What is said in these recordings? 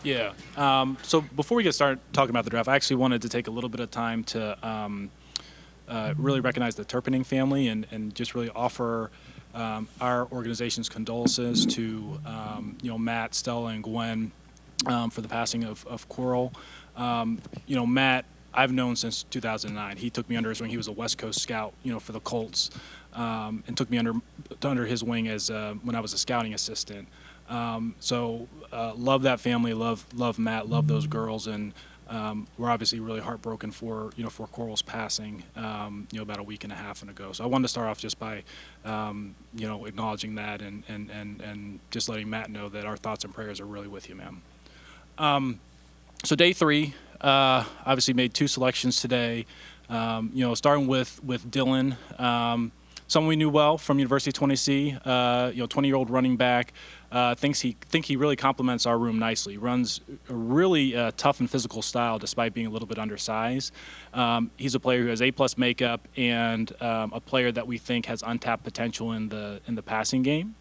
Yeah. So before we get started talking about the draft, I actually wanted to take a little bit of time to really recognize the Turpinning family and just really offer our organization's condolences to Matt, Stella, and Gwen for the passing of Coral. Matt, I've known since 2009. He took me under his wing. He was a West Coast scout, for the Colts, and took me under his wing as when I was a scouting assistant. Love that family, love Matt, love those girls, and we're obviously really heartbroken for Coral's passing, about a week and a half ago. So I wanted to start off just by, acknowledging that and just letting Matt know that our thoughts and prayers are really with you, man. So day three, obviously made two selections today. Starting with Dylan, someone we knew well from University of Tennessee. 20-year-old running back. Think he really complements our room nicely. Runs a really tough and physical style despite being a little bit undersized. He's a player who has A+ makeup and a player that we think has untapped potential in the passing game.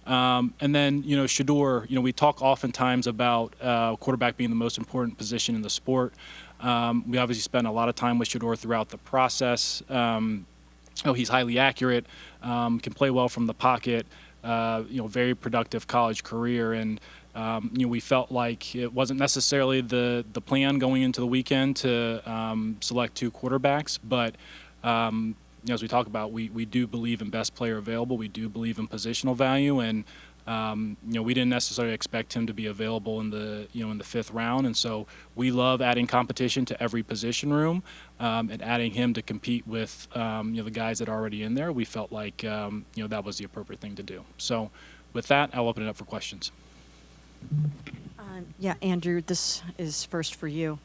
And then, Shedeur, we talk oftentimes about quarterback being the most important position in the sport. We obviously spent a lot of time with Shedeur throughout the process. He's highly accurate, can play well from the pocket, very productive college career. And, we felt like it wasn't necessarily the plan going into the weekend to select two quarterbacks, but as we talk about, we do believe in best player available. We do believe in positional value, and we didn't necessarily expect him to be available in the fifth round. And so we love adding competition to every position room, and adding him to compete with the guys that are already in there. We felt like that was the appropriate thing to do. So with that, I'll open it up for questions. Andrew, this is first for you.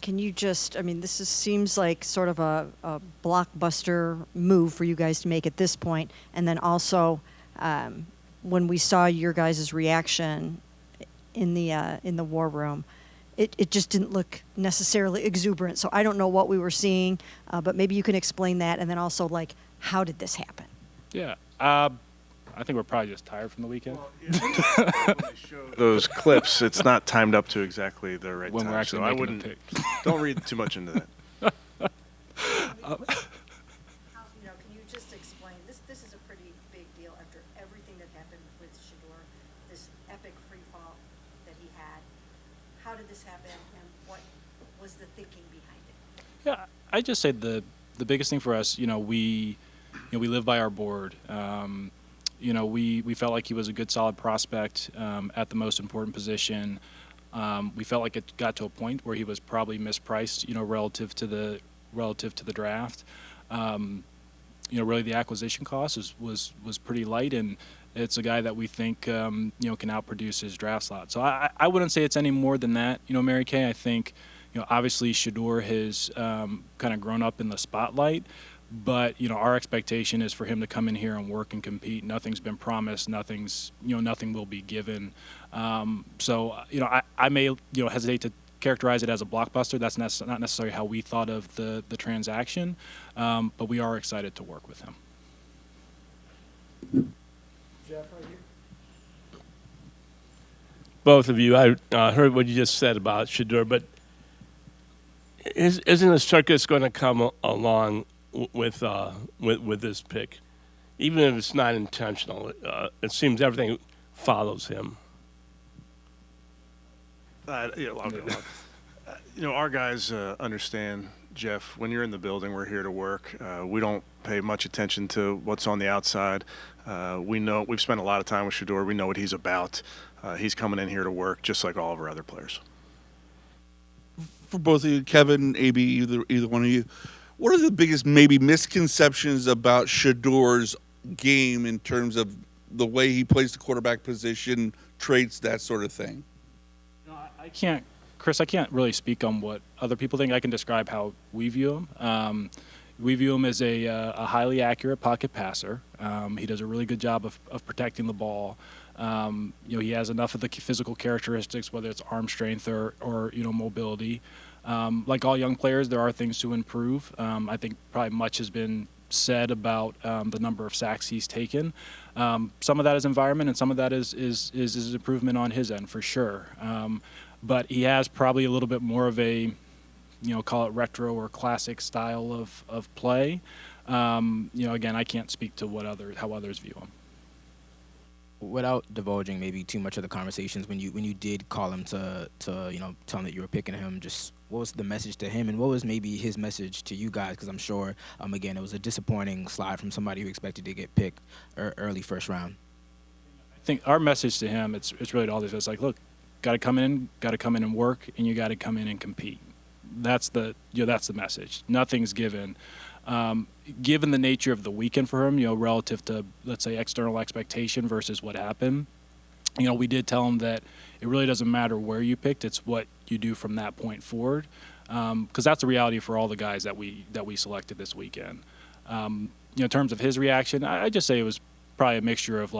Can you seems like sort of a blockbuster move for you guys to make at this point. And then also, when we saw your guys' reaction in the war room, it just didn't look necessarily exuberant. So I don't know what we were seeing, but maybe you can explain that. And then also, how did this happen? Yeah. I think we're probably just tired from the weekend. Well, when they show those clips, it's not timed up to exactly the right when time. We're actually so I making wouldn't. a pick. Don't read too much into that. Can you just explain? This is a pretty big deal after everything that happened with Shedeur, this epic free fall that he had. How did this happen, and what was the thinking behind it? Yeah, I just say the biggest thing for us, we live by our board. We felt like he was a good, solid prospect at the most important position. We felt like it got to a point where he was probably mispriced, relative to the draft. Really the acquisition cost was pretty light, and it's a guy that we think can outproduce his draft slot. So I wouldn't say it's any more than that. Mary Kay, I think obviously Shedeur has kind of grown up in the spotlight. But our expectation is for him to come in here and work and compete. Nothing's been promised. Nothing will be given. I may hesitate to characterize it as a blockbuster. That's not necessarily how we thought of the transaction. But we are excited to work with him. Jeff, right here. Both of you, I heard what you just said about Shedeur, but isn't a circus going to come along with this pick, even if it's not intentional? It seems everything follows him. I'll go. Our guys understand, Jeff. When you're in the building, we're here to work. We don't pay much attention to what's on the outside. We know we've spent a lot of time with Shedeur. We know what he's about. He's coming in here to work, just like all of our other players. For both of you, Kevin, AB, either one of you, what are the biggest maybe misconceptions about Shedeur's game in terms of the way he plays the quarterback position, traits, that sort of thing? I can't really speak on what other people think. I can describe how we view him. We view him as a highly accurate pocket passer. He does a really good job of protecting the ball. He has enough of the physical characteristics, whether it's arm strength or mobility. Like all young players, there are things to improve. I think probably much has been said about the number of sacks he's taken. Some of that is environment, and some of that is his improvement on his end for sure. But he has probably a little bit more of a, call it retro or classic style of play. Again, I can't speak to how others view him. Without divulging maybe too much of the conversations, when you did call him to tell him that you were picking him, just what was the message to him, and what was maybe his message to you guys? Because I'm sure, again, it was a disappointing slide from somebody who expected to get picked early first round. I think our message to him, it's really all this. It's like, look, got to come in and work, and you got to come in and compete. That's the message. Nothing's given. Given the nature of the weekend for him, relative to, let's say, external expectation versus what happened, we did tell him that it really doesn't matter where you picked; it's what you do from that point forward, because that's the reality for all the guys that we selected this weekend. In terms of his reaction, I just say it was probably a mixture of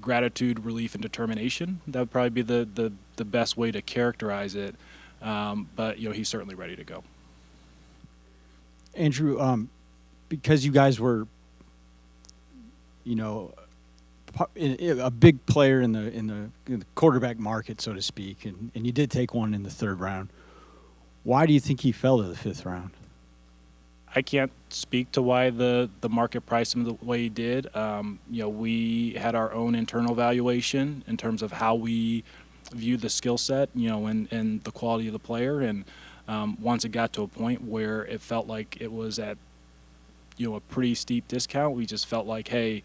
gratitude, relief, and determination. That would probably be the best way to characterize it. But he's certainly ready to go. Andrew, because you guys were, a big player in the quarterback market, so to speak, and you did take one in the third round. Why do you think he fell to the fifth round? I can't speak to why the market priced him the way he did. We had our own internal valuation in terms of how we viewed the skill set, and the quality of the player. And once it got to a point where it felt like it was at, a pretty steep discount, we just felt like, hey,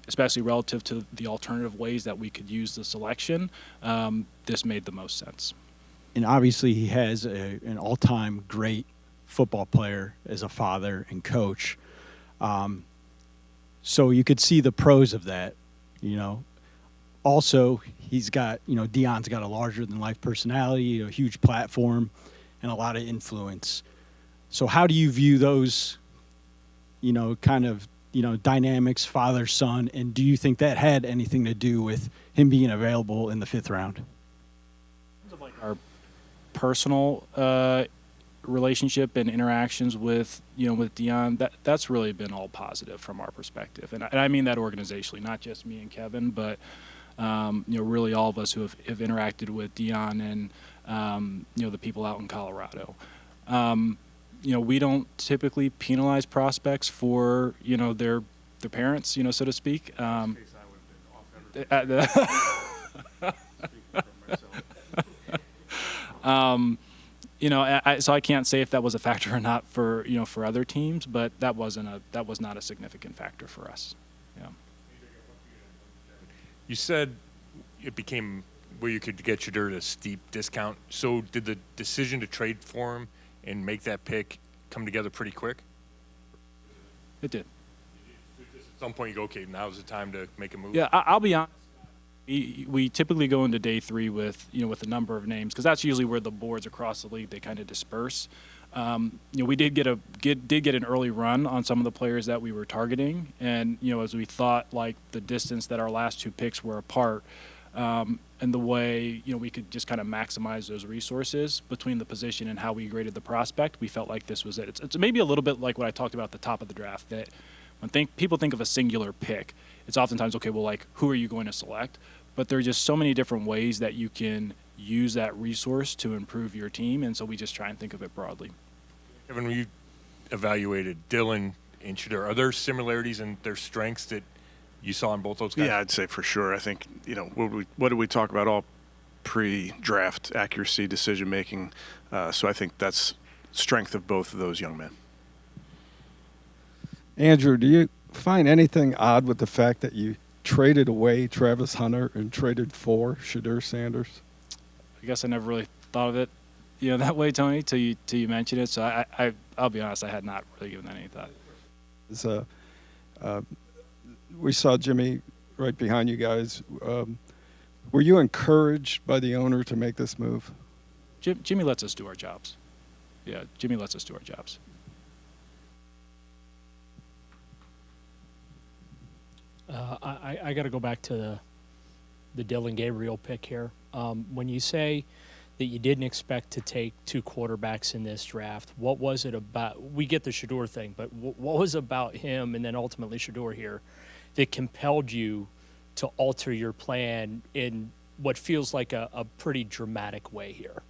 especially relative to the alternative ways that we could use the selection, this made the most sense. And obviously he has an all-time great football player as a father and coach. So you could see the pros of that, Also, he's got, Deion's got a larger-than-life personality, a huge platform, and a lot of influence. So how do you view those, dynamics, father-son, and do you think that had anything to do with him being available in the fifth round? In terms of our personal relationship and interactions with Deion, that's really been all positive from our perspective, and I mean that organizationally, not just me and Kevin, but really all of us who have interacted with Deion and the people out in Colorado. We don't typically penalize prospects for their parents, so to speak. So I can't say if that was a factor or not for for other teams, but that was not a significant factor for us. Yeah. You said it became where you could get Shedeur at a steep discount. So did the decision to trade for him and make that pick come together pretty quick? It did. At some point you go, okay, now's the time to make a move? Yeah, I'll be honest. We typically go into day three with a number of names, because that's usually where the boards across the league, they kind of disperse. We did get an early run on some of the players that we were targeting, and as we thought, like the distance that our last two picks were apart, and the way we could just kind of maximize those resources between the position and how we graded the prospect, we felt like this was it. It's maybe a little bit like what I talked about at the top of the draft, that when people think of a singular pick, it's oftentimes, okay, well, like, who are you going to select? But there are just so many different ways that you can use that resource to improve your team, and so we just try and think of it broadly. Kevin, when you evaluated Dylan and Shedeur, are there similarities in their strengths that you saw in both those guys? Yeah, I'd say for sure. I think, what did we talk about all pre-draft accuracy, decision-making? So I think that's strength of both of those young men. Andrew, do you find anything odd with the fact that you traded away Travis Hunter and traded for Shedeur Sanders? I guess I never really thought of it, that way, Tony, till you mentioned it. So I'll be honest, I had not really given that any thought. We saw Jimmy right behind you guys. Were you encouraged by the owner to make this move? Jimmy lets us do our jobs. Yeah, Jimmy lets us do our jobs. I got to go back to the Dylan Gabriel pick here. When you say that you didn't expect to take two quarterbacks in this draft. What was it about? We get the Shador thing, but what was about him and then ultimately Shador here that compelled you to alter your plan in what feels like a pretty dramatic way here?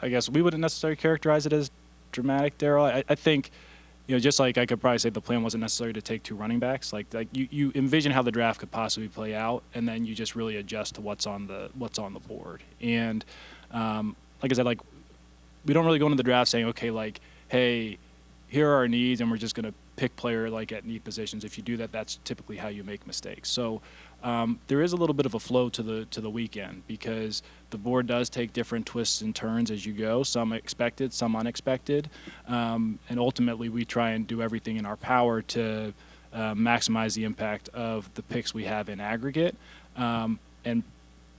I guess we wouldn't necessarily characterize it as dramatic, Daryl. I think, just like I could probably say the plan wasn't necessary to take two running backs. Like you envision how the draft could possibly play out, and then you just really adjust to what's on the board. And like I said, like we don't really go into the draft saying, okay, like, hey, here are our needs, and we're just going to pick player like at need positions. If you do that, that's typically how you make mistakes. So there is a little bit of a flow to the weekend because the board does take different twists and turns as you go. Some expected, some unexpected, and ultimately we try and do everything in our power to maximize the impact of the picks we have in aggregate. And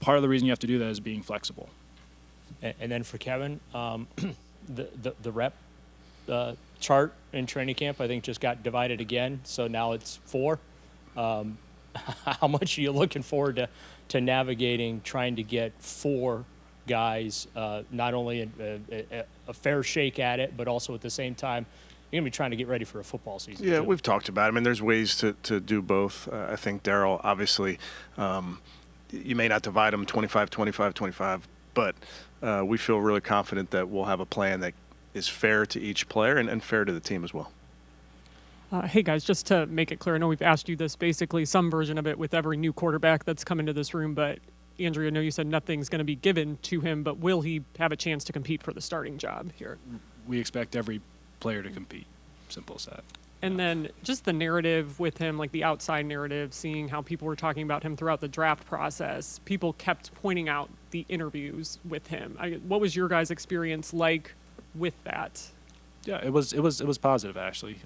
part of the reason you have to do that is being flexible. And then for Kevin, the rep chart in training camp, I think, just got divided again. So now it's 4. How much are you looking forward to navigating, trying to get 4 guys, not only a fair shake at it, but also at the same time, you're going to be trying to get ready for a football season. Yeah, too. we've talked about it. I mean, there's ways to do both. I think, Daryl, obviously, you may not divide them 25, 25, 25, but we feel really confident that we'll have a plan that is fair to each player and fair to the team as well. Hey guys, just to make it clear, I know we've asked you this basically some version of it with every new quarterback that's come into this room, but Andrew, I know you said nothing's going to be given to him, but will he have a chance to compete for the starting job here? We expect every player to compete. Simple as that. And then just the narrative with him, like the outside narrative, seeing how people were talking about him throughout the draft process, people kept pointing out the interviews with him. What was your guys' experience like with that? Yeah, it was positive actually.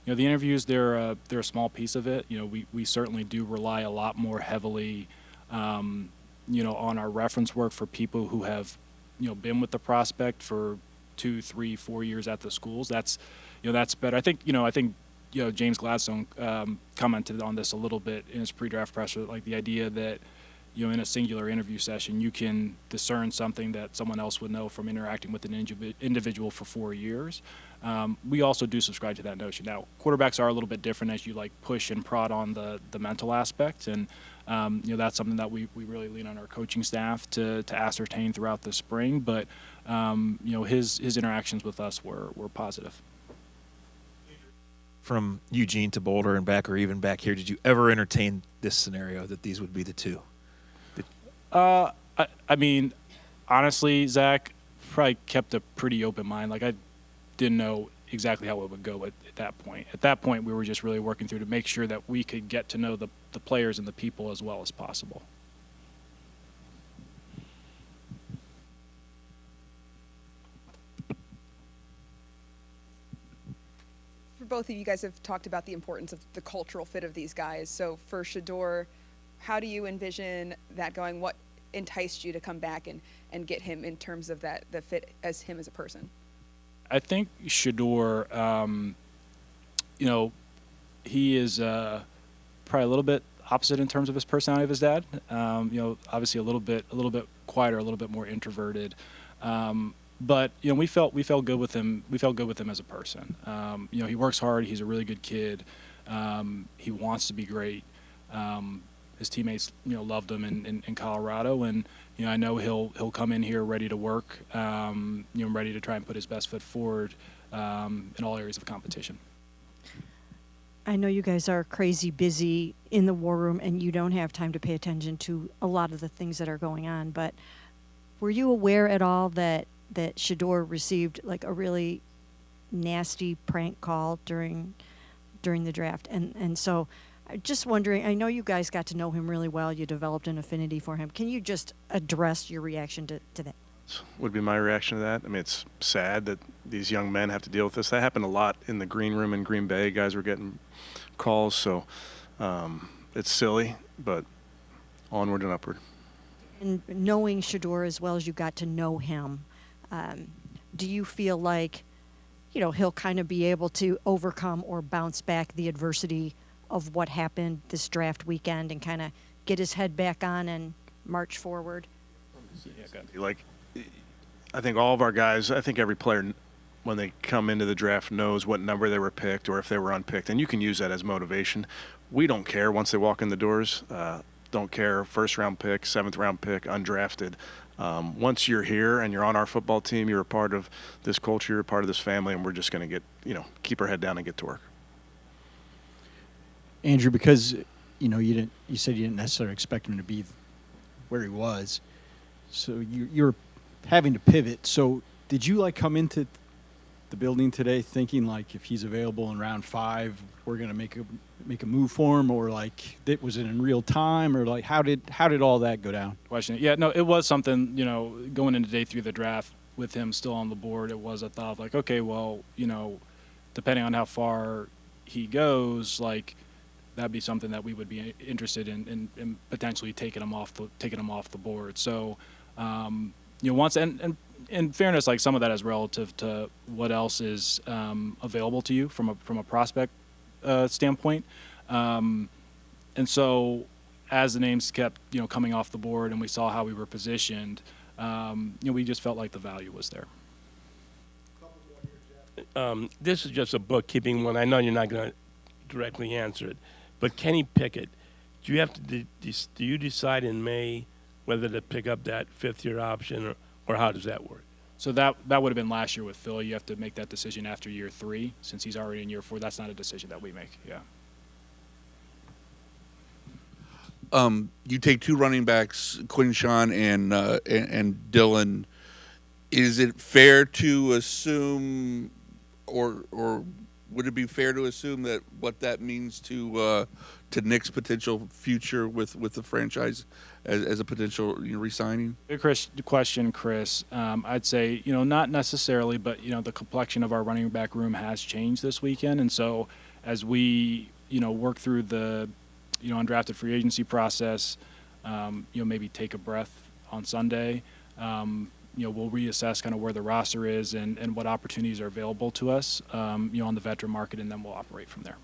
The interviews they're a small piece of it. We certainly do rely a lot more heavily, on our reference work for people who have, been with the prospect for 2, 3, 4 years at the schools. That's better. I think James Gladstone commented on this a little bit in his pre-draft presser, like the idea that in a singular interview session, you can discern something that someone else would know from interacting with an individual for 4 years. We also do subscribe to that notion. Now, quarterbacks are a little bit different as you push and prod on the mental aspect, and that's something that we really lean on our coaching staff to ascertain throughout the spring. But his interactions with us were positive. From Eugene to Boulder and back, or even back here, did you ever entertain this scenario that these would be the two? I mean, honestly, Zach, probably kept a pretty open mind. Like I didn't know exactly how it would go at that point. At that point, we were just really working through to make sure that we could get to know the players and the people as well as possible. For both of you guys have talked about the importance of the cultural fit of these guys. So for Shador, how do you envision that going? What enticed you to come back and get him in terms of the fit as him as a person? I think Shador, he is probably a little bit opposite in terms of his personality of his dad. Obviously a little bit quieter, a little bit more introverted. But we felt good with him. We felt good with him as a person. He works hard. He's a really good kid. He wants to be great. His teammates, loved him in Colorado, and I know he'll come in here ready to work, ready to try and put his best foot forward in all areas of competition. I know you guys are crazy busy in the war room, and you don't have time to pay attention to a lot of the things that are going on. But were you aware at all that Shador received like a really nasty prank call during the draft, and so? Just wondering, I know you guys got to know him really well. You developed an affinity for him. Can you just address your reaction to that? Would be my reaction to that. I mean, it's sad that these young men have to deal with this. That happened a lot in the green room in Green Bay. Guys were getting calls, so it's silly, but onward and upward. And knowing Shador as well as you got to know him, do you feel like, he'll kind of be able to overcome or bounce back the adversity of what happened this draft weekend and kind of get his head back on and march forward? Like, I think all of our guys, I think every player, when they come into the draft, knows what number they were picked or if they were unpicked, and you can use that as motivation. We don't care once they walk in the doors. Don't care, first-round pick, seventh-round pick, undrafted. Once you're here and you're on our football team, you're a part of this culture, you're a part of this family, and we're just going to keep our head down and get to work. Andrew, because you said you didn't necessarily expect him to be where he was, so you're having to pivot. So did you come into the building today thinking if he's available in round 5, we're going to make a move for him, or was it in real time, or how did all that go down? Question. Yeah, no, it was something, going into day 3 of the draft with him still on the board, it was a thought of okay, well, depending on how far he goes, that'd be something that we would be interested in potentially taking him off the board. So, once and in fairness, some of that is relative to what else is available to you from a prospect standpoint. And so, as the names kept coming off the board, and we saw how we were positioned, we just felt like the value was there. This is just a bookkeeping one. I know you're not going to directly answer it, but Kenny Pickett, do you decide in May whether to pick up that 5th-year option, or how does that work? So that would have been last year with Phil. You have to make that decision after year 3, since he's already in year 4. That's not a decision that we make. Yeah. You take 2 running backs, Quinshawn and Dylan. Is it fair to assume, or would it be fair to assume that what that means to Nick's potential future with the franchise as a potential re-signing? Good question, Chris. I'd say not necessarily, but the complexion of our running back room has changed this weekend, and so as we work through the undrafted free agency process, maybe take a breath on Sunday. We'll reassess kind of where the roster is and what opportunities are available to us, on the veteran market, and then we'll operate from there.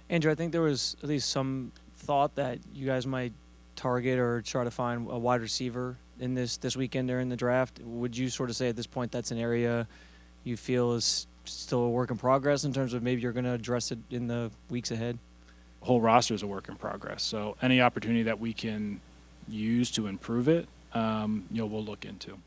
Andrew, I think there was at least some thought that you guys might target or try to find a wide receiver in this weekend during the draft. Would you sort of say at this point that's an area you feel is still a work in progress in terms of maybe you're going to address it in the weeks ahead? The whole roster is a work in progress. So any opportunity that we can use to improve it, we'll look into.